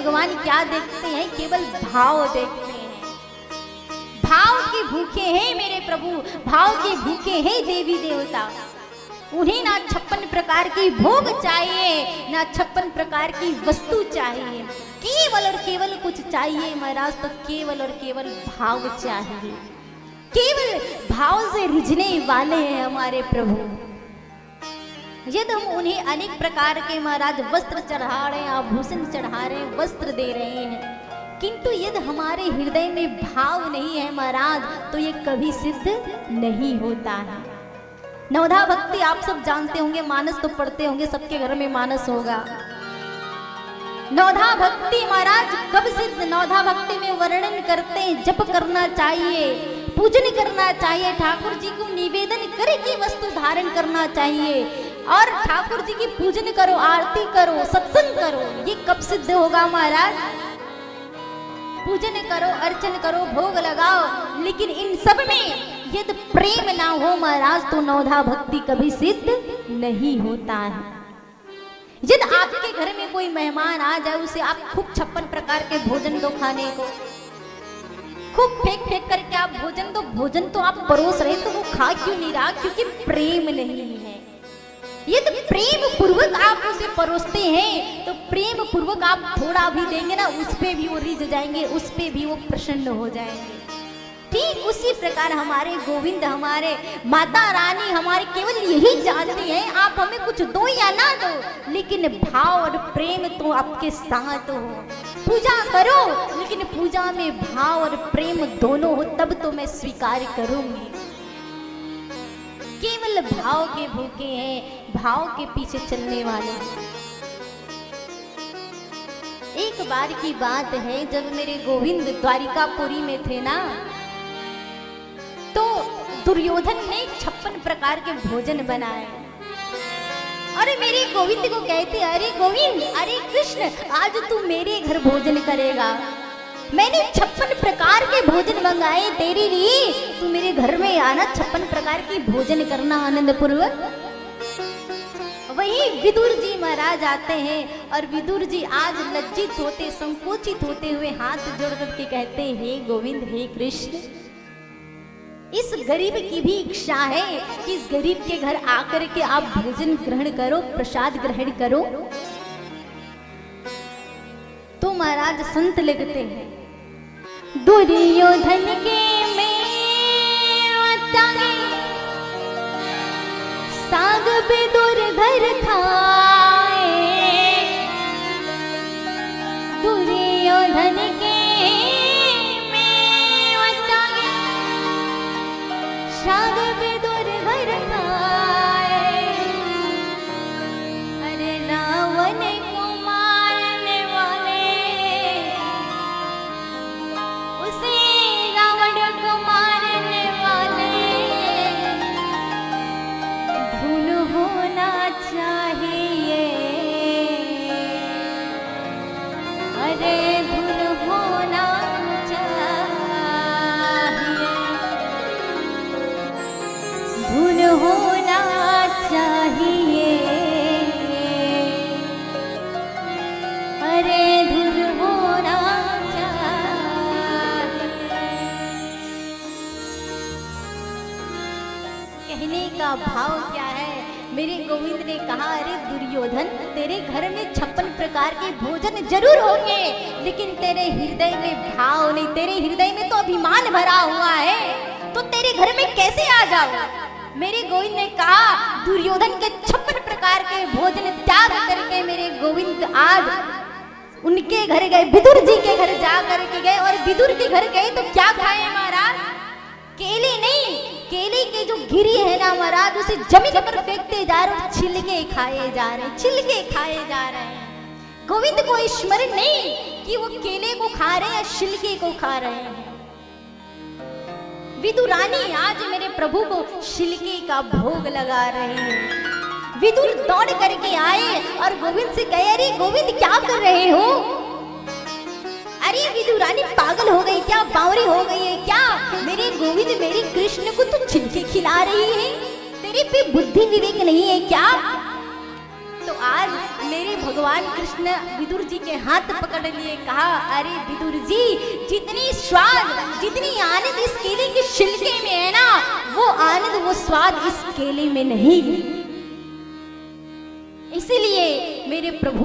भगवान क्या देखते हैं? केवल भाव देखते हैं। भाव के भूखे हैं मेरे प्रभु, भाव के भूखे हैं देवी देवता। उन्हें ना 56 प्रकार की भोग चाहिए, ना 56 प्रकार की वस्तु चाहिए, केवल और केवल कुछ चाहिए महाराज, तो केवल और केवल भाव चाहिए। केवल भाव से रिझने वाले हैं हमारे प्रभु। यदि हम उन्हें अनेक प्रकार के महाराज वस्त्र चढ़ा रहे हैं, आभूषण चढ़ा रहे हैं, वस्त्र दे रहे हैं, किंतु यदि हमारे हृदय में भाव नहीं है महाराज, तो ये कभी सिद्ध नहीं होता है। नवधा भक्ति आप सब जानते होंगे, मानस तो पढ़ते होंगे, सबके घर में मानस होगा। नवधा भक्ति महाराज कब सिद्ध? नवधा भक्ति में वर्णन करते हैं, जप करना चाहिए, पूजन करना चाहिए, ठाकुर जी को निवेदन करके वस्तु धारण करना चाहिए, और ठाकुर जी की पूजन करो, आरती करो, सत्संग करो। ये कब सिद्ध होगा महाराज? पूजन करो, अर्चन करो, भोग लगाओ, लेकिन इन सब में यदि प्रेम ना हो महाराज, तो नवधा भक्ति कभी सिद्ध नहीं होता है। यदि आपके घर में कोई मेहमान आ जाए, उसे आप खूब 56 प्रकार के भोजन दो खाने को, खूब फेंक फेंक करके आप भोजन दो, भोजन तो आप परोस रहे, तो वो खा क्यों नहीं रहा? क्योंकि प्रेम नहीं है। यदि प्रेम पूर्वक आप उसे परोसते हैं, तो प्रेम पूर्वक आप थोड़ा भी देंगे ना, उस पे भी वो रिझ जाएंगे, उस पे भी वो प्रसन्न हो जाएंगे। ठीक उसी प्रकार हमारे गोविंद, हमारे माता रानी हमारे केवल यही जानते हैं, आप हमें कुछ दो या ना दो, लेकिन भाव और प्रेम तो आपके साथ हो। पूजा करो, लेकिन पूजा में भाव और प्रेम दोनों हो, तब तो मैं स्वीकार करूंगी। केवल भाव के भूखे हैं, भाव के पीछे चलने वाले हैं। एक बार की बात है, जब मेरे गोविंद द्वारिकापुरी में थे ना, तो दुर्योधन ने 56 प्रकार के भोजन बनाए। अरे मेरे गोविंद को कहते, अरे गोविंद, अरे कृष्ण, आज तू मेरे घर भोजन करेगा। मैंने 56 प्रकार के भोजन मंगाए तेरे लिए, तू मेरे घर में आना, 56 प्रकार की भोजन करना आनंद पूर्वक। वही विदुर जी महाराज आते हैं, और विदुर जी आज लज्जित होते, संकोचित होते हुए हाथ जोड़ करके कहते, हे गोविंद, हे कृष्ण, इस गरीब की भी इच्छा है कि इस गरीब के घर आकर के आप भोजन ग्रहण करो, प्रसाद ग्रहण करो। तो महाराज संत लिखते हैं, दुर्योधन के में साग विदुर घर खाए, दुर्योधन के साग विदुर घर खाए, अरे रावण को मारने वाले, उसे रावण को मारने वाले धुन होना चाहिए, अरे धुन होना धुन होना चाहिए, अरे धुन होना चाहिए। कहने का भाव क्या है? मेरे गोविंद ने कहा, अरे दुर्योधन, तेरे घर में 56 प्रकार के भोजन जरूर होंगे, लेकिन तेरे हृदय में भाव नहीं, तेरे हृदय में तो अभिमान भरा हुआ है, तो तेरे घर में कैसे आ जाओ? मेरे गोविंद ने कहा, दुर्योधन के 56 प्रकार के भोजन त्याग करके मेरे गोविंद आज उनके घर गए, विदुर जी के घर जा करके गए, और विदुर के घर गए तो क्या खाए महाराज? केले नहीं, केले के जो गिरी है ना महाराज, उसे जमीन पर फेंकते जा रहे, छिलके खाए जा रहे, छिलके खाए जा रहे हैं। गोविंद को स्मरण नहीं कि वो केले को खा रहे हैं या छिलके को खा रहे हैं। विदुरानी आज मेरे प्रभु को छिलके का भोग लगा रहे हैं। विदुर दौड़ करके आए और गोविंद से कहे, अरे गोविंद क्या कर रहे हो? अरे विदुरानी पागल हो गई क्या, बावरी हो गई है क्या? मेरे गोविंद, मेरे कृष्ण को तू छिलके खिला रही है, तेरे पे बुद्धि विवेक नहीं है क्या? तो आज मेरे भगवान कृष्ण विदुर जी के हाथ पकड़ लिए, कहा अरे विदुर जी, जितनी स्वाद जितनी आनंद इस केले के छिलके में है ना, वो आनंद वो स्वाद इस केले में नहीं। इसीलिए मेरे प्रभु